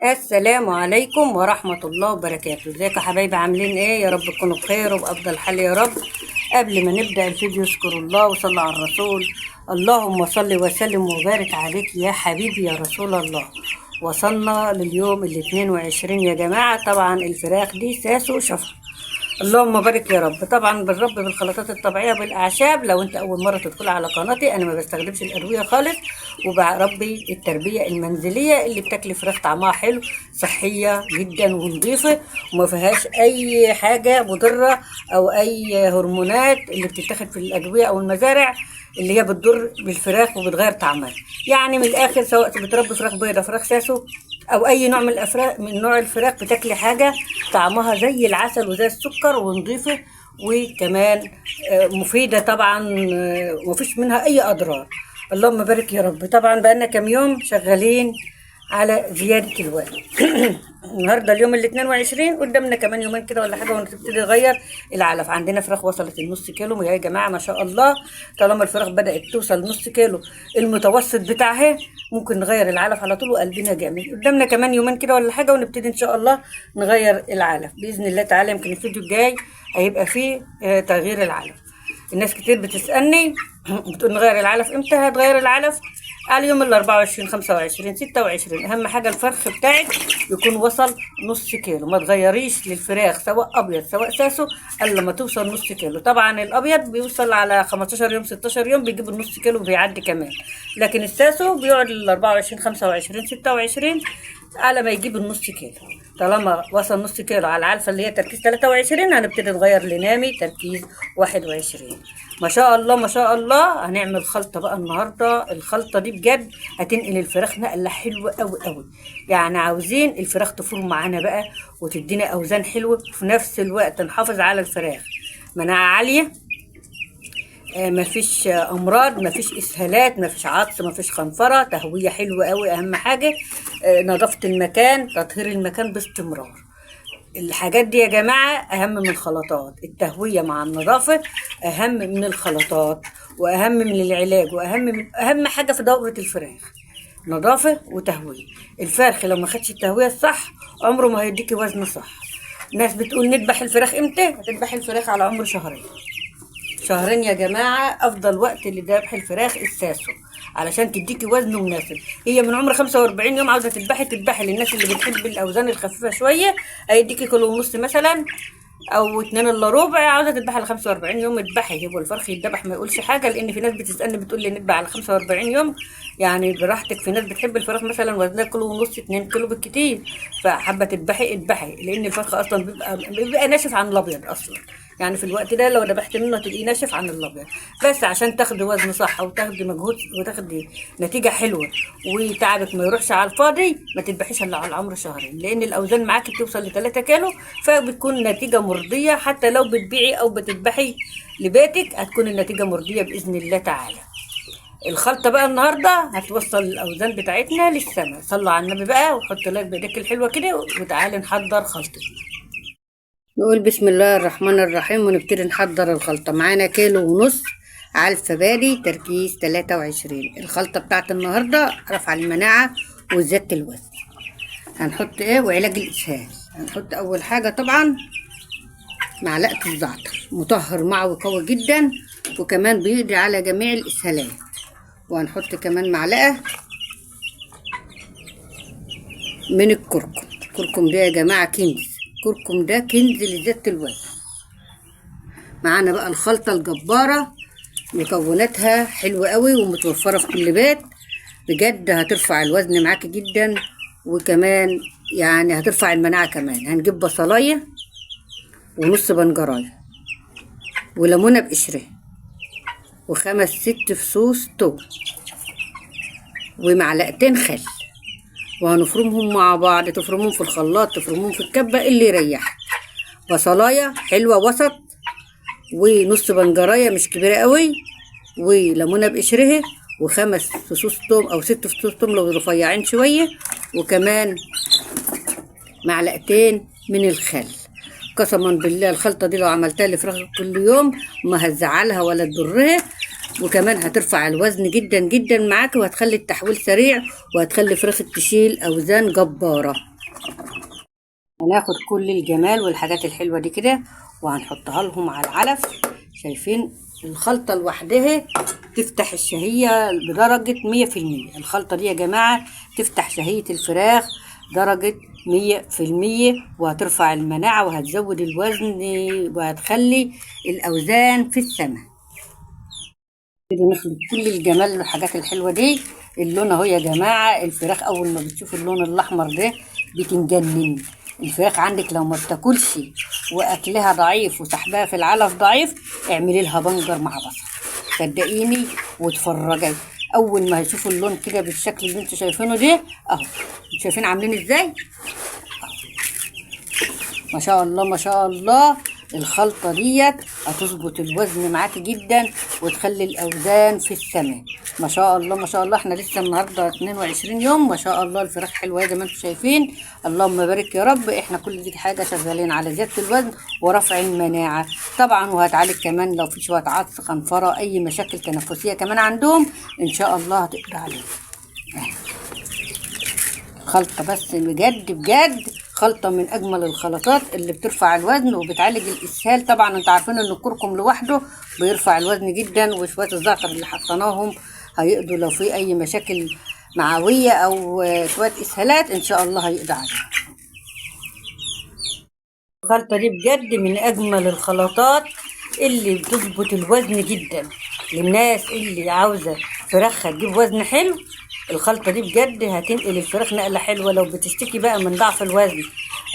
السلام عليكم ورحمة الله وبركاته. ازيكم يا حبايبي؟ عاملين ايه؟ يا رب تكونوا بخير وبأفضل حال يا رب. قبل ما نبدأ الفيديو اذكروا الله وصلوا على الرسول. اللهم صل وسلم وبارك عليك يا حبيبي يا رسول الله. وصلنا لليوم 22 يا جماعة. طبعا الفراخ دي ساسو شفا. اللهم بارك يا رب. طبعا بالرب بالخلطات الطبيعيه بالاعشاب. لو انت اول مره تدخل على قناتي، انا ما بستخدمش الادويه خالص، وبربي التربيه المنزليه اللي بتاكل فراخ طعمها حلو، صحيه جدا ونظيفه، وما فيهاش اي حاجه مضره او اي هرمونات اللي بتتاخد في الادويه او المزارع اللي هي بتضر بالفراخ وبتغير طعمها. يعني من الاخر، سواء بتربي فراخ بيضه، فراخ ساسو، او اي نوع من الافراخ، من نوع الفراخ، بتاكلي حاجه طعمها زي العسل وزي السكر ونضيفه، وكمان مفيده طبعا، ومفيش منها اي اضرار. اللهم بارك يا رب. طبعا بقالنا كام يوم شغالين على زياده الوزن. النهارده اليوم ال 22، قدامنا كمان يومين كده ولا حاجه ونبتدي نغير العلف. عندنا فراخ وصلت النص كيلو يا جماعه، ما شاء الله. طالما الفراخ بدات توصل نص كيلو المتوسط بتاعها، ممكن نغير العلف على طول وقلبنا جامد. قدامنا كمان يومين كده ولا حاجه ونبتدي ان شاء الله نغير العلف باذن الله تعالى. يمكن الفيديو الجاي هيبقى فيه تغيير العلف. الناس كتير بتسالني بتقول نغير العلف امتى؟ هتغير العلف على يوم ال 24 25 26. اهم حاجه الفرخ بتاعك يكون وصل نص كيلو. ما تغيريش للفراخ سواء ابيض سواء ساسو الا لما توصل نص كيلو. طبعا الابيض بيوصل على 15 يوم 16 يوم بيجيب النص كيلو وبيعدي كمان، لكن الساسو بيقعد ال 24 25 26 على ما يجيب النص كيلو. طالما وصل نص كيلو على العلفه اللي هي تركيز 23، هنبتدي نغير لنامي تركيز 21. ما شاء الله ما شاء الله. هنعمل خلطه بقى النهارده. الخلطه دي بجد هتنقل الفراخ نقله حلوه قوي قوي. يعني عاوزين الفراخ تفور معانا بقى وتدينا اوزان حلوه، وفي نفس الوقت نحافظ على الفراخ مناعه عاليه، مفيش امراض، مفيش اسهالات، مفيش عطس، مفيش خنفره، تهويه حلوه قوي. اهم حاجه نظافه المكان، تطهير المكان باستمرار. الحاجات دي يا جماعه اهم من الخلطات. التهويه مع النظافه اهم من الخلطات، واهم من العلاج، اهم حاجه في دوره الفراخ نظافه وتهويه. الفرخ لو ما خدش التهويه الصح عمره ما هيديكي وزن صح. ناس بتقول نذبح الفراخ امتى؟ هتذبح الفراخ على عمر شهرين. شهرين يا جماعة أفضل وقت لذبح الفراخ الساسو، علشان تديكي وزن مناسب. هي من عمر 45 يوم عاوزة تذبحي للناس اللي بتحب الأوزان الخفيفة شوية، هيديكي كيلو ونص مثلا أو 2 إلا ربع. عاوزة تذبحي على 45 يوم اذبحي، يبقى الفرخ يتذبح ما يقولش حاجة. لأن في ناس بتسألني بتقول لي نذبح على 45 يوم. يعني براحتك. في ناس بتحب الفراخ مثلا وزنها كيلو ونص 2 كيلو بالكتير، فحابة تذبحي اذبحي، لأن الفرخ أصلا بيبقى ناشف عن الأبيض أصلا. يعني في الوقت ده لو ذبحت منه هتلاقيه ناشف عن الابيض. بس عشان تاخدي وزن صح وتاخدي مجهود وتاخدي نتيجه حلوه وتعبك ما يروحش على الفاضي، ما تذبحيش الا على العمر شهرين، لان الاوزان معاكي بتوصل ل 3 كيلو، فبتكون نتيجه مرضيه. حتى لو بتبيعي او بتذبحي لبيتك هتكون النتيجه مرضيه باذن الله تعالى. الخلطه بقى النهارده هتوصل الاوزان بتاعتنا للسما. صلوا على النبي بقى وحط لايك بايديك الحلوه كده، وتعالي نحضر خلطتنا. نقول بسم الله الرحمن الرحيم ونبتدي نحضر الخلطة. معانا كيلو ونص علف باري تركيز 23. الخلطة بتاعت النهاردة رفع المناعة وزيادة الوزن. هنحط ايه وعلاج الإسهال. هنحط أول حاجة طبعا معلقة الزعتر، مطهر معوي قوي جدا، وكمان بيقضي على جميع الإسهالات. وهنحط كمان معلقة من الكركم. الكركم ده يا جماعة كنز. الكركم ده كنز لزيادة الوزن. معانا بقى الخلطة الجبارة، مكوناتها حلوة قوي ومتوفرة في كل بيت. بجد هترفع الوزن معاكي جدا، وكمان يعني هترفع المناعة كمان. هنجيب بصلاية ونص بنجراية وليمونة بقشرها وخمس 6 فصوص توم ومعلقتين خل، وهنفرمهم مع بعض. تفرمهم في الخلاط، تفرمهم في الكبة اللي يريحك. بصلاية حلوة وسط، ونص بنجراية مش كبيرة قوي، وليمونة بقشرها، وخمس فصوص توم او 6 فصوص توم لو رفيعين شوية، وكمان معلقتين من الخل. قسما بالله الخلطة دي لو عملتها لفراخ كل يوم ما هتزعلها ولا تضرها. وكمان هترفع الوزن جدا جدا معاك، وهتخلي التحويل سريع، وهتخلي فراخك تشيل اوزان جبارة. هناخد كل الجمال والحاجات الحلوة دي كده وهنحطها لهم على العلف. شايفين الخلطة لوحدها تفتح الشهية بدرجة 100%. الخلطة دي يا جماعة تفتح شهية الفراخ درجة 100%، وهترفع المناعة وهتزود الوزن وهتخلي الأوزان في السماء. كده نخلط كل الجمال والحاجات الحلوة دي. اللون اهو يا جماعة، الفراخ أول ما بتشوف اللون الأحمر ده بتنجنن. الفراخ عندك لو ما بتاكلش واكلها ضعيف وسحبها في العلف ضعيف، اعملي لها بنجر مع بصل صدقيني واتفرجي. اول ما هيشوفوا اللون كده بالشكل اللي انتوا شايفينه ده اهو، شايفين عاملين ازاي؟ ما شاء الله ما شاء الله. الخلطة ديت هتظبط الوزن معاكي جدا وتخلي الأوزان في السماء. ما شاء الله ما شاء الله. احنا لسه النهاردة 22 يوم. ما شاء الله الفراخ حلوة زي ما انتم شايفين. اللهم بارك يا رب. احنا كل دي حاجة شغالين على زيادة الوزن ورفع المناعة طبعا، وهتعالج كمان لو في شوية عطس خنفرة أي مشاكل تنفسية كمان عندهم إن شاء الله هتقضي عليهم. خلطة بس بجد بجد خلطة من أجمل الخلطات اللي بترفع الوزن وبتعالج الإسهال. طبعا انتوا عارفين إن الكركم لوحده بيرفع الوزن جدا، وشوية الزعتر اللي حطيناهم هيقضوا لو في أي مشاكل معوية أو شوية إسهالات إن شاء الله هيقضي عليها. الخلطة دي بجد من أجمل الخلطات اللي بتظبط الوزن جدا للناس اللي عاوزة فراخها تجيب وزن حلو. الخلطة دي بجد هتنقل الفراخ نقلة حلوة. لو بتشتكي بقى من ضعف الوزن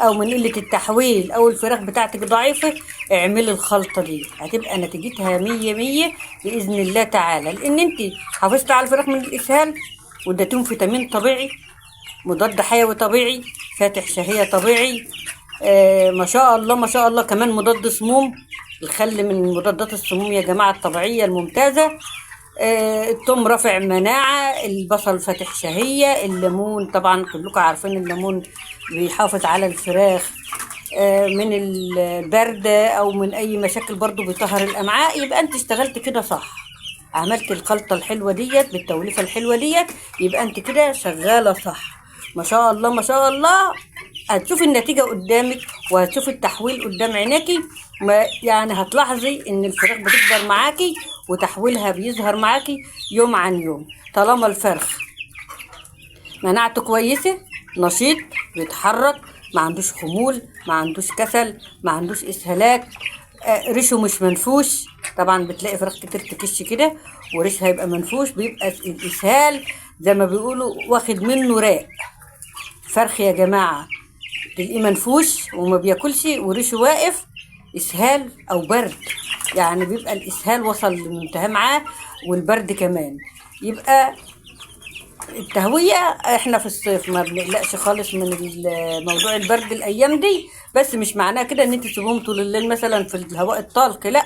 أو من قلة التحويل أو الفراخ بتاعتك ضعيفة، اعملي الخلطة دي هتبقى نتيجتها 100 بإذن الله تعالى، لأن انت حافظت على الفراخ من الإسهال واديتهم فيتامين طبيعي، مضاد حيوي طبيعي، فاتح شهية طبيعي. ما شاء الله ما شاء الله. كمان مضاد سموم، الخل من مضادات السموم يا جماعة الطبيعية الممتازة. الثوم رافع مناعة، البصل فاتح شهية، الليمون طبعا كلكم عارفين الليمون بيحافظ على الفراخ من البرد او من اي مشاكل، برضو بيطهر الامعاء. يبقى انت اشتغلت كده صح، عملت الخلطة الحلوة ديت بالتوليفة الحلوة ديت، يبقى انت كده شغالة صح. ما شاء الله ما شاء الله. هتشوفي النتيجة قدامك وهتشوفي التحويل قدام عينيكي. يعني هتلاحظي ان الفراخ بتكبر معاكي وتحويلها بيظهر معاكي يوم عن يوم، طالما الفرخ مناعته كويسة، نشيط، بيتحرك، ما عندوش خمول، ما عندوش كسل، ما عندوش اسهالات، ريشه مش منفوش. طبعا بتلاقي فراخ كتير تكش كده وريشها هيبقى منفوش، بيبقى الاسهال زي ما بيقولوا واخد منه راق. فرخ يا جماعة تلاقيه منفوش وما بياكلش وريشه واقف، اسهال او برد، يعني بيبقى الاسهال وصل لمنتهى معاه والبرد كمان. يبقى التهوية احنا في الصيف ما بنقلقش خالص من موضوع البرد الايام دي، بس مش معناه كده ان انت تسيبهم طول الليل مثلا في الهواء الطلق، لا،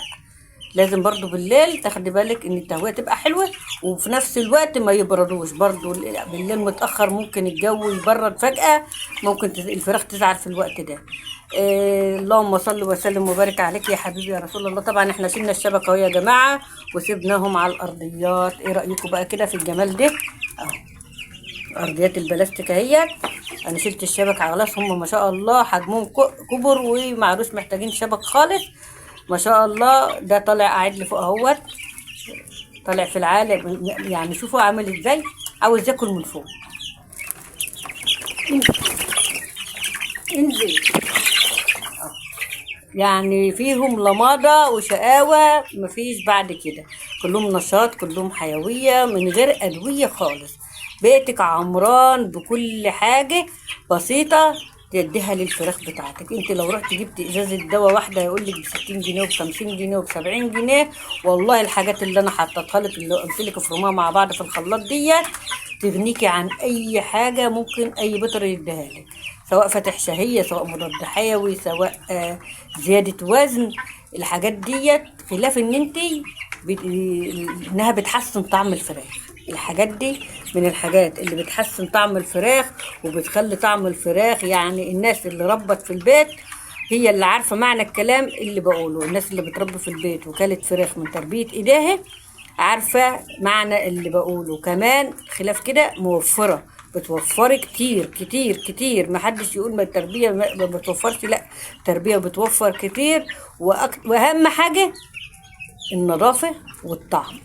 لازم برضو بالليل تاخدي بالك ان التهوية تبقى حلوة، وفي نفس الوقت ما يبردوش. برضو بالليل متأخر ممكن الجو يبرد فجأة، ممكن الفراخ تزعل في الوقت ده. اللهم صل وسلم وبارك عليك يا حبيبي يا رسول الله. طبعا احنا شلنا الشبكة اهو يا جماعة وسيبناهم على الارضيات. ايه رأيكم بقى كده في الجمال ده؟ اهو ارضيات البلاستيك اهيت، انا شلت الشبكة خلاص. هم ما شاء الله حجمهم كبر ومعروش محتاجين شبك خالص. ما شاء الله. ده طالع قاعد لي فوق اهوت، طالع في العالم، يعني شوفوا عامل ازاي، عاوز ياكل من فوق. انزل. يعني فيهم لماضة وشقاوة مفيش بعد كده، كلهم نشاط، كلهم حيوية من غير أدوية خالص. بيتك عمران بكل حاجة بسيطة تديها للفراخ بتاعتك. انت لو رحت جبت ازازة دواء واحدة يقولك ب60 جنيه وب50 جنيه وب70 جنيه، والله الحاجات اللي انا حطيتها لك اللي قلت لك افرموها مع بعض في الخلاط ديت تغنيكي عن اي حاجة ممكن اي بطر يديها لك، سواء فتح شهية، سواء مضاد حيوي، سواء زيادة وزن. الحاجات ديت خلاف ان انت انها بتحسن طعم الفراخ. الحاجات دي من الحاجات اللي بتحسن طعم الفراخ وبتخلي طعم الفراخ، يعني الناس اللي ربت في البيت هي اللي عارفة معنى الكلام اللي بقوله. الناس اللي بتربي في البيت وكالت فراخ من تربية ايديها عارفة معنى اللي بقوله. كمان خلاف كده موفرة، بتوفري كتير كتير كتير. محدش يقول ما التربية ما بتوفرش، لا، التربية بتوفر كتير. وأهم حاجة النظافة والطعم.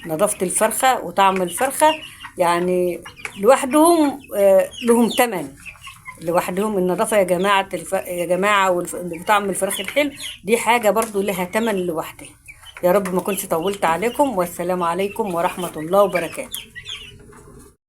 نظافة الفرخة وطعم الفرخة يعني لوحدهم لهم تمن لوحدهم. النظافة يا جماعة يا جماعة وطعم الفراخ الحلو دي حاجة برضو لها تمن لوحدها. يا رب ما كنتش طولت عليكم، والسلام عليكم ورحمة الله وبركاته.